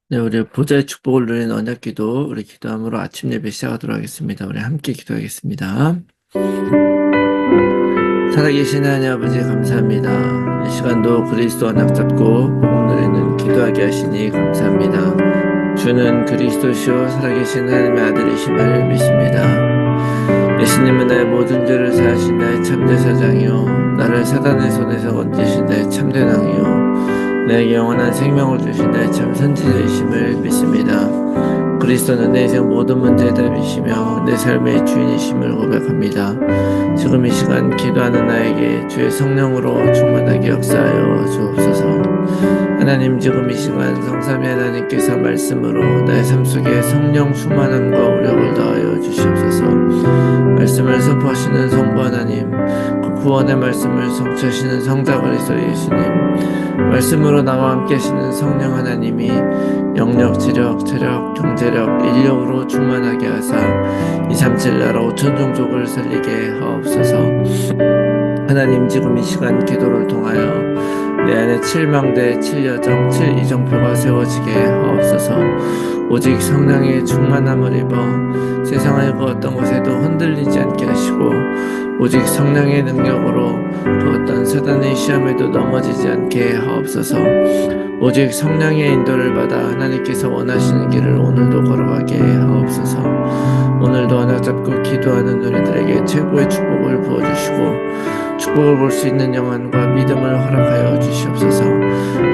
네, 우리 보좌의 축복을 누리는 언약기도 우리 기도함으로 아침 예배 시작하도록 하겠습니다. 우리 함께 기도하겠습니다. 살아계신 하나님 아버지 감사합니다. 이 시간도 그리스도 언약 잡고 오늘에는 기도하게 하시니 감사합니다. 주는 그리스도시요 살아계신 하나님의 아들이심을 믿습니다. 예수님은 나의 모든 죄를 사하신 나의 참된 사장이요 나를 사단의 손에서 건지신 나의 참된 왕이요 내게 영원한 생명을 주신 나의 참 선지자이심을 믿습니다. 그리스도는 내 인생 모든 문제의 답이시며 내 삶의 주인이심을 고백합니다. 지금 이 시간 기도하는 나에게 주의 성령으로 충만하게 역사하여 주옵소서. 하나님, 지금 이 시간 성삼위 하나님께서 말씀으로 나의 삶 속에 성령 충만함과 오력을 더하여 주시옵소서. 말씀을 선포하시는 성부 하나님, 그 구원의 말씀을 성취하시는 성자 그리스도 예수님, 말씀으로 나와 함께 하시는 성령 하나님이 영력, 지력, 체력, 경제력, 인력으로 충만하게 하사 237 나라 5천 종족을 살리게 하옵소서. 하나님, 지금 이 시간 기도를 통하여 내 안에 7망대, 7여정, 7이정표가 세워지게 하옵소서. 오직 성령의 충만함을 입어 세상의 그 어떤 것에도 흔들리지 않게 하시고 오직 성령의 능력으로 그 어떤 사단의 시험에도 넘어지지 않게 하옵소서. 오직 성령의 인도를 받아 하나님께서 원하시는 길을 오늘도 걸어가게 하옵소서. 오늘도 하나 잡고 기도하는 우리들에게 최고의 축복을 부어주시고 축복을 볼 수 있는 영안과 믿음을 허락하여 주시옵소서.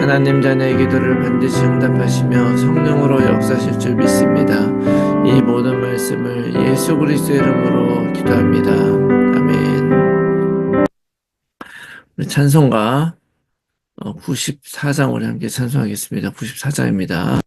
하나님, 자녀의 기도를 반드시 응답하시며 성령으로 역사하실 줄 믿습니다. 이 모든 말씀을 예수 그리스도의 이름으로 기도합니다. 아멘. 우리 찬송가 94장 우리 함께 찬송하겠습니다. 94장입니다.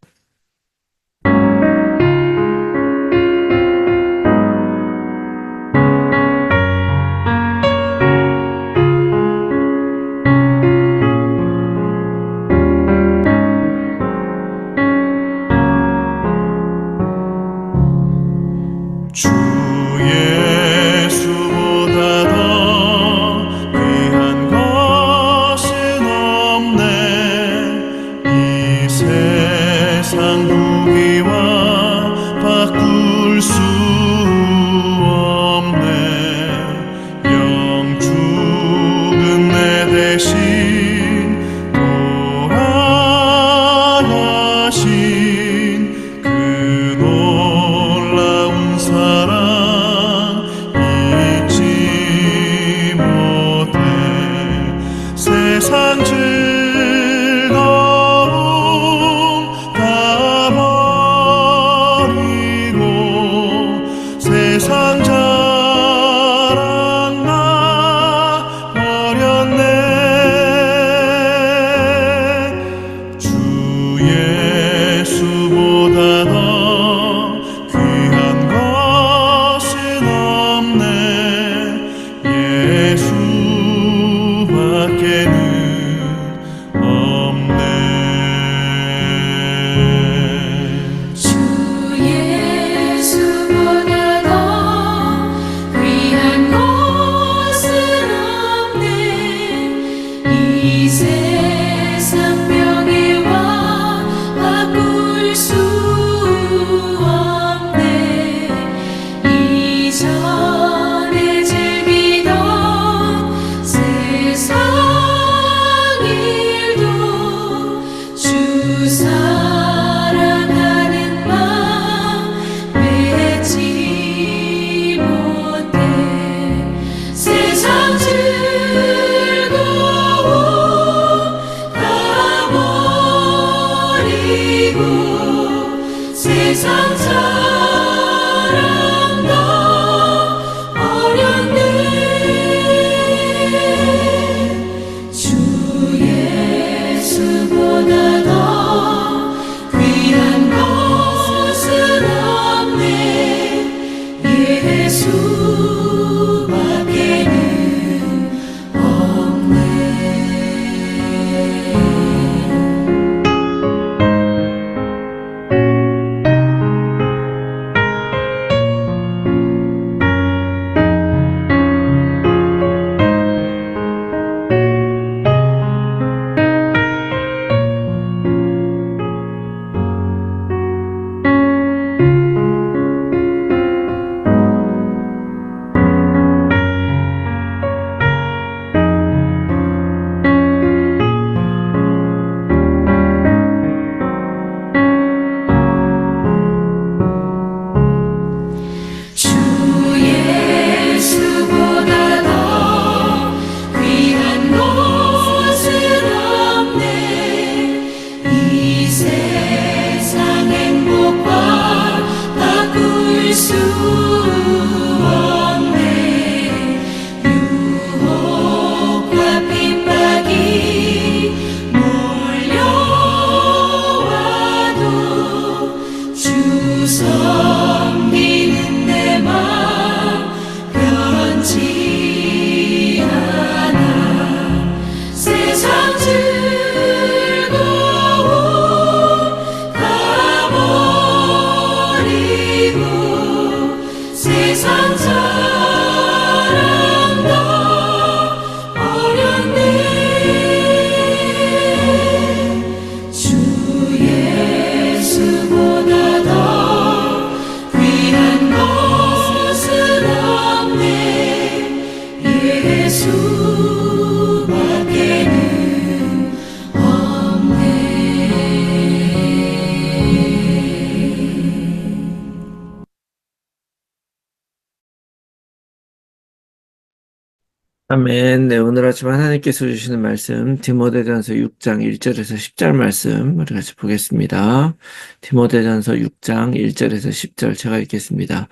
아멘. 네, 오늘 아침 하나님께서 주시는 말씀, 디모데전서 6장 1절에서 10절 말씀, 우리 같이 보겠습니다. 디모데전서 6장 1절에서 10절 제가 읽겠습니다.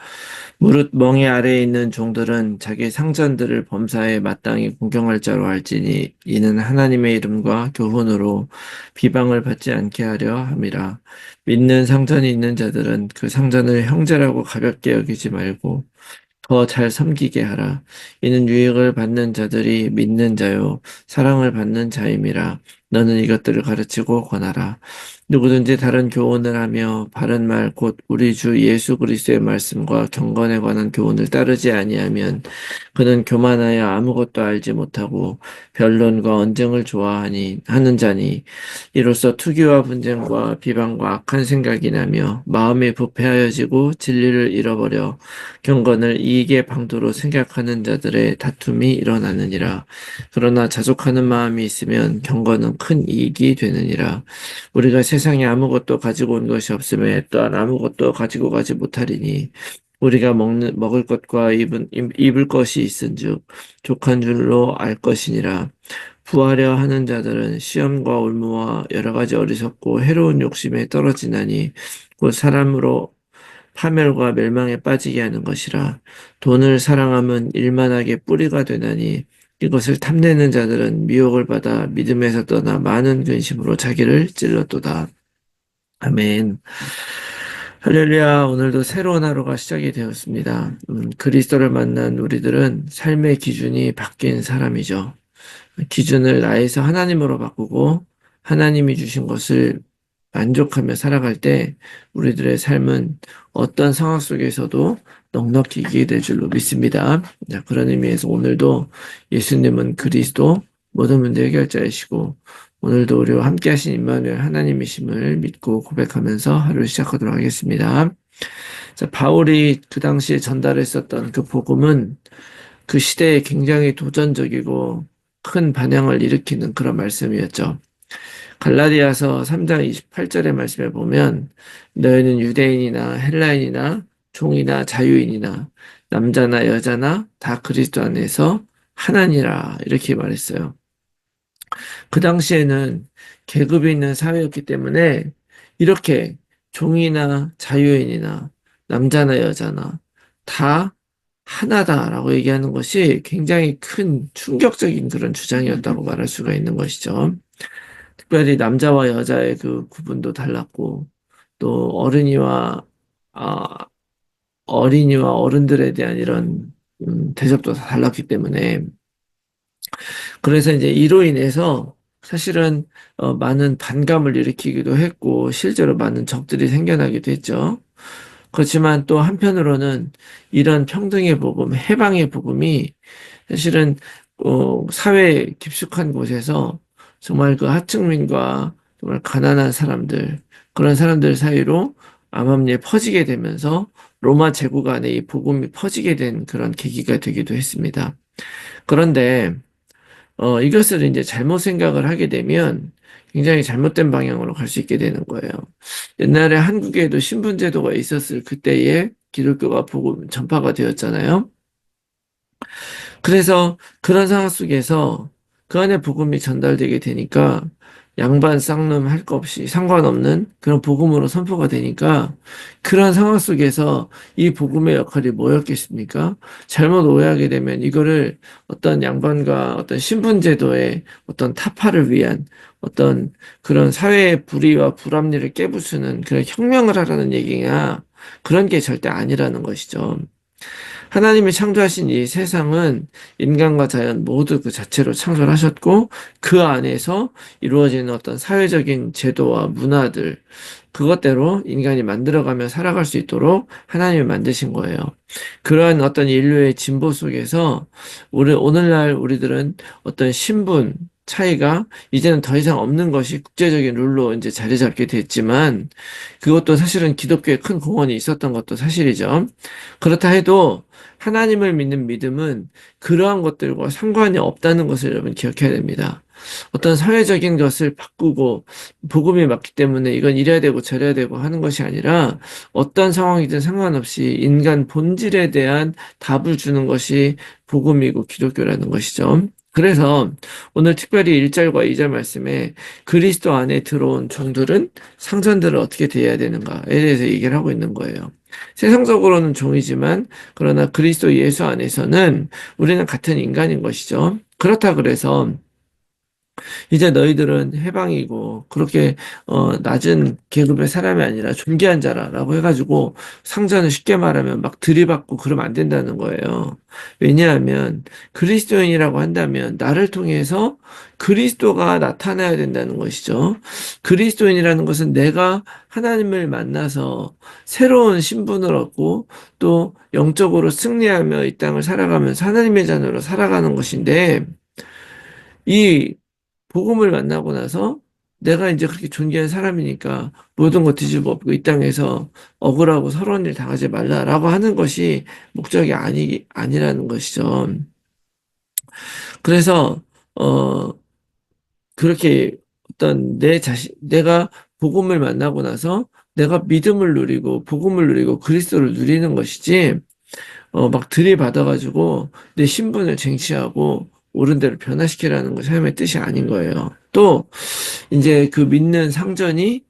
무릇 멍에 아래에 있는 종들은 자기 상전들을 범사에 마땅히 공경할 자로 알지니 이는 하나님의 이름과 교훈으로 비방을 받지 않게 하려 함이라. 믿는 상전이 있는 자들은 그 상전을 형제라고 가볍게 여기지 말고 더 잘 섬기게 하라. 이는 유익을 받는 자들이 믿는 자요 사랑을 받는 자임이라. 너는 이것들을 가르치고 권하라. 누구든지 다른 교훈을 하며 바른 말 곧 우리 주 예수 그리스도의 말씀과 경건에 관한 교훈을 따르지 아니하면 그는 교만하여 아무것도 알지 못하고 변론과 언쟁을 좋아하니 하는 자니 이로써 투기와 분쟁과 비방과 악한 생각이 나며 마음이 부패하여지고 진리를 잃어버려 경건을 이익의 방도로 생각하는 자들의 다툼이 일어나느니라. 그러나 자족하는 마음이 있으면 경건은 큰 이익이 되느니라. 우리가 세상에 아무것도 가지고 온 것이 없음에 또한 아무것도 가지고 가지 못하리니 우리가 먹을 것과 입을 것이 있은즉 족한 줄로 알 것이니라. 부하려 하는 자들은 시험과 올무와 여러 가지 어리석고 해로운 욕심에 떨어지나니 곧 사람으로 파멸과 멸망에 빠지게 하는 것이라. 돈을 사랑함은 일만하게 뿌리가 되나니 이것을 탐내는 자들은 미혹을 받아 믿음에서 떠나 많은 근심으로 자기를 찔렀도다. 아멘. 할렐루야. 오늘도 새로운 하루가 시작이 되었습니다. 그리스도를 만난 우리들은 삶의 기준이 바뀐 사람이죠. 기준을 나에서 하나님으로 바꾸고 하나님이 주신 것을 만족하며 살아갈 때 우리들의 삶은 어떤 상황 속에서도 넉넉히 이기게 될 줄로 믿습니다. 자, 그런 의미에서 오늘도 예수님은 그리스도 모든 문제 해결자이시고 오늘도 우리와 함께 하신 임마누엘 하나님이심을 믿고 고백하면서 하루를 시작하도록 하겠습니다. 자, 바울이 그 당시에 전달했었던 그 복음은 그 시대에 굉장히 도전적이고 큰 반향을 일으키는 그런 말씀이었죠. 갈라디아서 3장 28절의 말씀에 보면 너희는 유대인이나 헬라인이나 종이나 자유인이나 남자나 여자나 다 그리스도 안에서 하나니라 이렇게 말했어요. 그 당시에는 계급이 있는 사회였기 때문에 이렇게 종이나 자유인이나 남자나 여자나 다 하나다라고 얘기하는 것이 굉장히 큰 충격적인 그런 주장이었다고 말할 수가 있는 것이죠. 특별히 남자와 여자의 그 구분도 달랐고 또 아, 어린이와 어른들에 대한 이런 대접도 다 달랐기 때문에 그래서 이제 이로 인해서 사실은 많은 반감을 일으키기도 했고 실제로 많은 적들이 생겨나기도 했죠. 그렇지만 또 한편으로는 이런 평등의 복음, 해방의 복음이 사실은 사회 깊숙한 곳에서 정말 그 하층민과 정말 가난한 사람들 그런 사람들 사이로 암암리에 퍼지게 되면서 로마 제국 안에 이 복음이 퍼지게 된 그런 계기가 되기도 했습니다. 그런데 이것을 이제 잘못 생각을 하게 되면 굉장히 잘못된 방향으로 갈 수 있게 되는 거예요. 옛날에 한국에도 신분제도가 있었을 그때에 기독교가 복음 전파가 되었잖아요. 그래서 그런 상황 속에서 그 안에 복음이 전달되게 되니까 양반 쌍놈 할 거 없이 상관없는 그런 복음으로 선포가 되니까 그런 상황 속에서 이 복음의 역할이 뭐였겠습니까? 잘못 오해하게 되면 이거를 어떤 양반과 어떤 신분제도의 어떤 타파를 위한 어떤 그런 사회의 불의와 불합리를 깨부수는 그런 혁명을 하라는 얘기냐 그런 게 절대 아니라는 것이죠. 하나님이 창조하신 이 세상은 인간과 자연 모두 그 자체로 창조를 하셨고 그 안에서 이루어지는 어떤 사회적인 제도와 문화들 그것대로 인간이 만들어가며 살아갈 수 있도록 하나님이 만드신 거예요. 그러한 어떤 인류의 진보 속에서 오늘날 우리들은 어떤 신분 차이가 이제는 더 이상 없는 것이 국제적인 룰로 이제 자리 잡게 됐지만 그것도 사실은 기독교에 큰 공헌이 있었던 것도 사실이죠. 그렇다 해도 하나님을 믿는 믿음은 그러한 것들과 상관이 없다는 것을 여러분 기억해야 됩니다. 어떤 사회적인 것을 바꾸고 복음이 맞기 때문에 이건 이래야 되고 저래야 되고 하는 것이 아니라 어떤 상황이든 상관없이 인간 본질에 대한 답을 주는 것이 복음이고 기독교라는 것이죠. 그래서 오늘 특별히 1절과 2절 말씀에 그리스도 안에 들어온 종들은 상전들을 어떻게 대해야 되는가에 대해서 얘기를 하고 있는 거예요. 세상적으로는 종이지만 그러나 그리스도 예수 안에서는 우리는 같은 인간인 것이죠. 그렇다 그래서 이제 너희들은 해방이고 그렇게 낮은 계급의 사람이 아니라 존귀한 자라라고 해가지고 상전을 쉽게 말하면 막 들이받고 그러면 안 된다는 거예요. 왜냐하면 그리스도인이라고 한다면 나를 통해서 그리스도가 나타나야 된다는 것이죠. 그리스도인이라는 것은 내가 하나님을 만나서 새로운 신분을 얻고 또 영적으로 승리하며 이 땅을 살아가면서 하나님의 자녀로 살아가는 것인데 이 복음을 만나고 나서 내가 이제 그렇게 존귀한 사람이니까 모든 것 뒤집어 엎고 이 땅에서 억울하고 서러운 일 당하지 말라라고 하는 것이 목적이 아니라는 것이죠. 그래서, 그렇게 어떤 내가 복음을 만나고 나서 내가 믿음을 누리고 복음을 누리고 그리스도를 누리는 것이지, 막 들이받아가지고 내 신분을 쟁취하고 옳은 대로 변화시키라는 것이 하나님의 뜻이 아닌 거예요. 또 이제 그 믿는 상전이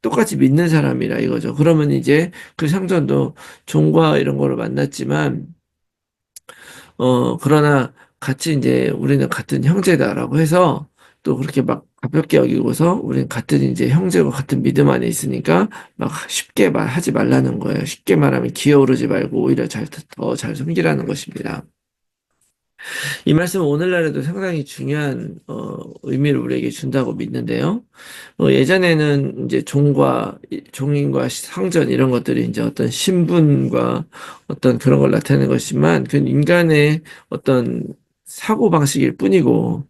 똑같이 믿는 사람이라 이거죠. 그러면 이제 그 상전도 종과 이런 거를 만났지만 그러나 같이 이제 우리는 같은 형제다라고 해서 또 그렇게 막 가볍게 여기고서 우리는 같은 이제 형제고 같은 믿음 안에 있으니까 막 쉽게 말하지 말라는 거예요. 쉽게 말하면 기어오르지 말고 오히려 더 잘 섬기라는 것입니다. 이 말씀은 오늘날에도 상당히 중요한 의미를 우리에게 준다고 믿는데요. 예전에는 이제 종인과 상전 이런 것들이 이제 어떤 신분과 어떤 그런 걸 나타내는 것이지만 그 인간의 어떤 사고 방식일 뿐이고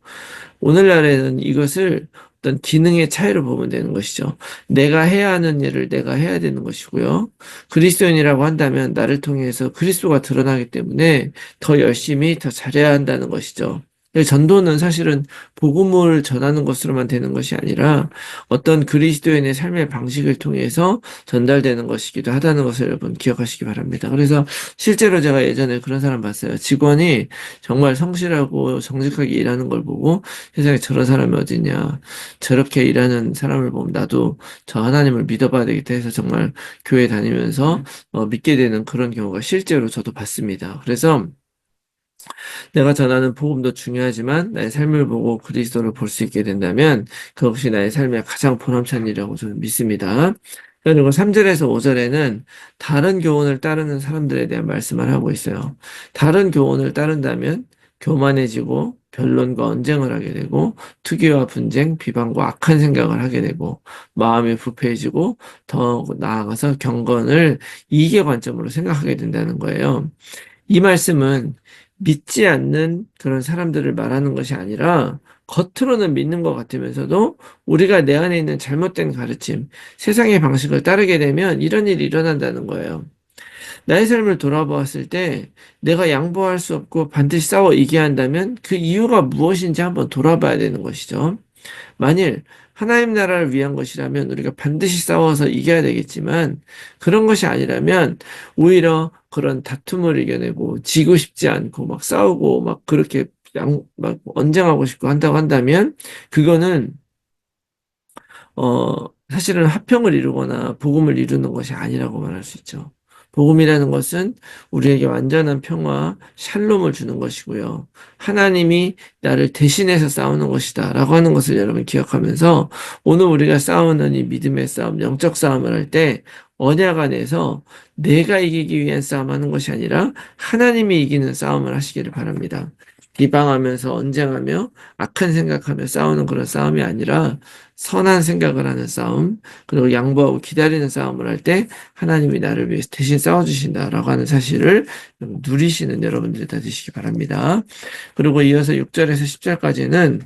오늘날에는 이것을 어떤 기능의 차이로 보면 되는 것이죠. 내가 해야 하는 일을 내가 해야 되는 것이고요. 그리스도인이라고 한다면 나를 통해서 그리스도가 드러나기 때문에 더 열심히 더 잘해야 한다는 것이죠. 전도는 사실은 복음을 전하는 것으로만 되는 것이 아니라 어떤 그리스도인의 삶의 방식을 통해서 전달되는 것이기도 하다는 것을 여러분 기억하시기 바랍니다. 그래서 실제로 제가 예전에 그런 사람 봤어요. 직원이 정말 성실하고 정직하게 일하는 걸 보고 세상에 저런 사람이 어딨냐. 저렇게 일하는 사람을 보면 나도 저 하나님을 믿어봐야 되겠다 해서 정말 교회 다니면서 믿게 되는 그런 경우가 실제로 저도 봤습니다. 그래서 내가 전하는 복음도 중요하지만 나의 삶을 보고 그리스도를 볼 수 있게 된다면 그것이 나의 삶의 가장 보람찬 일이라고 저는 믿습니다. 그리고 3절에서 5절에는 다른 교훈을 따르는 사람들에 대한 말씀을 하고 있어요. 다른 교훈을 따른다면 교만해지고 변론과 언쟁을 하게 되고 투기와 분쟁, 비방과 악한 생각을 하게 되고 마음이 부패해지고 더 나아가서 경건을 이익의 관점으로 생각하게 된다는 거예요. 이 말씀은 믿지 않는 그런 사람들을 말하는 것이 아니라 겉으로는 믿는 것 같으면서도 우리가 내 안에 있는 잘못된 가르침, 세상의 방식을 따르게 되면 이런 일이 일어난다는 거예요. 나의 삶을 돌아보았을 때 내가 양보할 수 없고 반드시 싸워 이겨야 한다면 그 이유가 무엇인지 한번 돌아봐야 되는 것이죠. 만일 하나님 나라를 위한 것이라면 우리가 반드시 싸워서 이겨야 되겠지만 그런 것이 아니라면 오히려 그런 다툼을 이겨내고 지고 싶지 않고 막 싸우고 막 그렇게 막 언쟁하고 싶고 한다고 한다면 그거는 사실은 화평을 이루거나 복음을 이루는 것이 아니라고 말할 수 있죠. 복음이라는 것은 우리에게 완전한 평화, 샬롬을 주는 것이고요. 하나님이 나를 대신해서 싸우는 것이다 라고 하는 것을 여러분 기억하면서 오늘 우리가 싸우는 이 믿음의 싸움, 영적 싸움을 할 때 언약 안에서 내가 이기기 위한 싸움하는 것이 아니라 하나님이 이기는 싸움을 하시기를 바랍니다. 비방하면서 언쟁하며 악한 생각하며 싸우는 그런 싸움이 아니라 선한 생각을 하는 싸움, 그리고 양보하고 기다리는 싸움을 할 때 하나님이 나를 위해서 대신 싸워주신다라고 하는 사실을 누리시는 여러분들이 다 되시기 바랍니다. 그리고 이어서 6절에서 10절까지는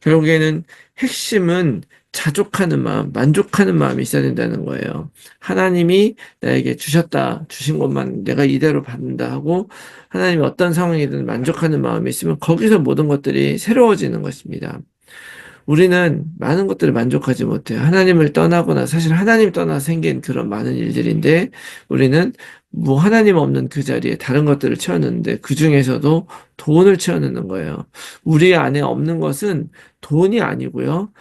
결국에는 핵심은 자족하는 마음, 만족하는 마음이 있어야 된다는 거예요. 하나님이 나에게 주셨다, 주신 것만 내가 이대로 받는다 하고 하나님이 어떤 상황이든 만족하는 마음이 있으면 거기서 모든 것들이 새로워지는 것입니다. 우리는 많은 것들을 만족하지 못해요. 하나님을 떠나거나 사실 하나님 떠나 생긴 그런 많은 일들인데 우리는 뭐 하나님 없는 그 자리에 다른 것들을 채웠는데 그 중에서도 돈을 채워넣는 거예요. 우리 안에 없는 것은 돈이 아니고요.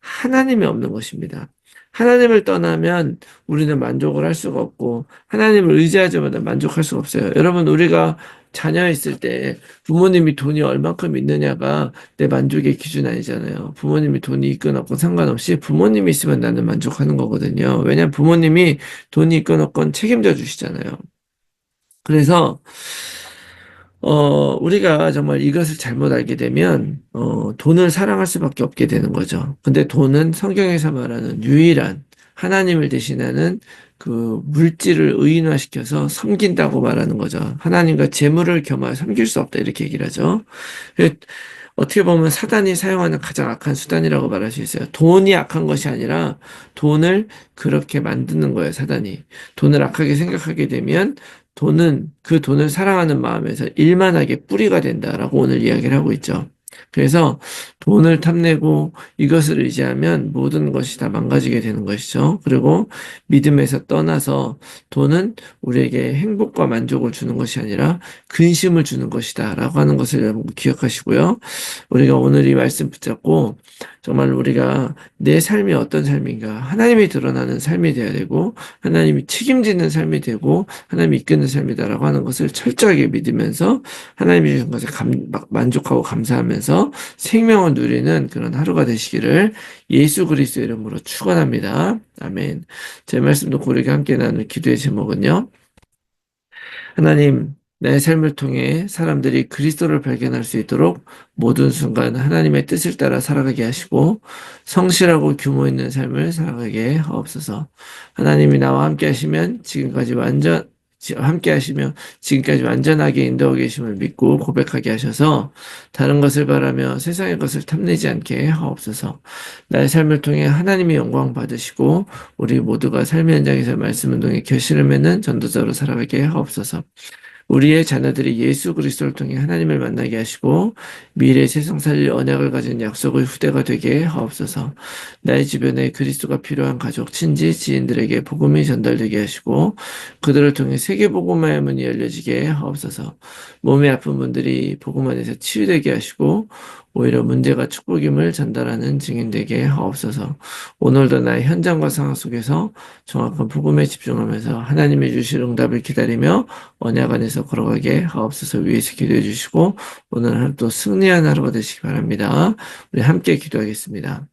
하나님이 없는 것입니다. 하나님을 떠나면 우리는 만족을 할 수가 없고 하나님을 의지하자마자 만족할 수가 없어요. 여러분 우리가 자녀 있을 때 부모님이 돈이 얼만큼 있느냐가 내 만족의 기준 아니잖아요. 부모님이 돈이 있건 없건 상관없이 부모님이 있으면 나는 만족하는 거거든요. 왜냐하면 부모님이 돈이 있건 없건 책임져 주시잖아요. 그래서 우리가 정말 이것을 잘못 알게 되면, 돈을 사랑할 수밖에 없게 되는 거죠. 근데 돈은 성경에서 말하는 유일한 하나님을 대신하는 그 물질을 의인화시켜서 섬긴다고 말하는 거죠. 하나님과 재물을 겸하여 섬길 수 없다. 이렇게 얘기를 하죠. 어떻게 보면 사단이 사용하는 가장 악한 수단이라고 말할 수 있어요. 돈이 악한 것이 아니라 돈을 그렇게 만드는 거예요, 사단이. 돈을 악하게 생각하게 되면 그 돈을 사랑하는 마음에서 일만하게 뿌리가 된다라고 오늘 이야기를 하고 있죠. 그래서 돈을 탐내고 이것을 의지하면 모든 것이 다 망가지게 되는 것이죠. 그리고 믿음에서 떠나서 돈은 우리에게 행복과 만족을 주는 것이 아니라 근심을 주는 것이다 라고 하는 것을 여러분 기억하시고요. 우리가 오늘 이 말씀 붙잡고 정말 우리가 내 삶이 어떤 삶인가 하나님이 드러나는 삶이 되어야 되고 하나님이 책임지는 삶이 되고 하나님이 이끄는 삶이다라고 하는 것을 철저하게 믿으면서 하나님이 주신 것에 만족하고 감사하면서 생명을 누리는 그런 하루가 되시기를 예수 그리스도 이름으로 축원합니다. 아멘. 제 말씀도 고르게 함께 나눌 기도의 제목은요. 하나님, 내 삶을 통해 사람들이 그리스도를 발견할 수 있도록 모든 순간 하나님의 뜻을 따라 살아가게 하시고 성실하고 규모 있는 삶을 살아가게 하옵소서. 하나님이 나와 함께 하시면 함께 하시며 지금까지 완전하게 인도하고 계심을 믿고 고백하게 하셔서 다른 것을 바라며 세상의 것을 탐내지 않게 하옵소서. 나의 삶을 통해 하나님의 영광 받으시고 우리 모두가 삶의 현장에서 말씀 운동에 결실을 맺는 전도자로 살아가게 하옵소서. 우리의 자녀들이 예수 그리스도를 통해 하나님을 만나게 하시고 미래 세상 살릴 언약을 가진 약속의 후대가 되게 하옵소서. 나의 주변에 그리스도가 필요한 가족, 친지, 지인들에게 복음이 전달되게 하시고 그들을 통해 세계 복음화의 문이 열려지게 하옵소서. 몸이 아픈 분들이 복음 안에서 치유되게 하시고 오히려 문제가 축복임을 전달하는 증인 되게 하옵소서. 오늘도 나의 현장과 상황 속에서 정확한 복음에 집중하면서 하나님의 주실 응답을 기다리며 언약 안에서 걸어가게 하옵소서. 위에서 기도해 주시고 오늘 하루 또 승리한 하루가 되시기 바랍니다. 우리 함께 기도하겠습니다.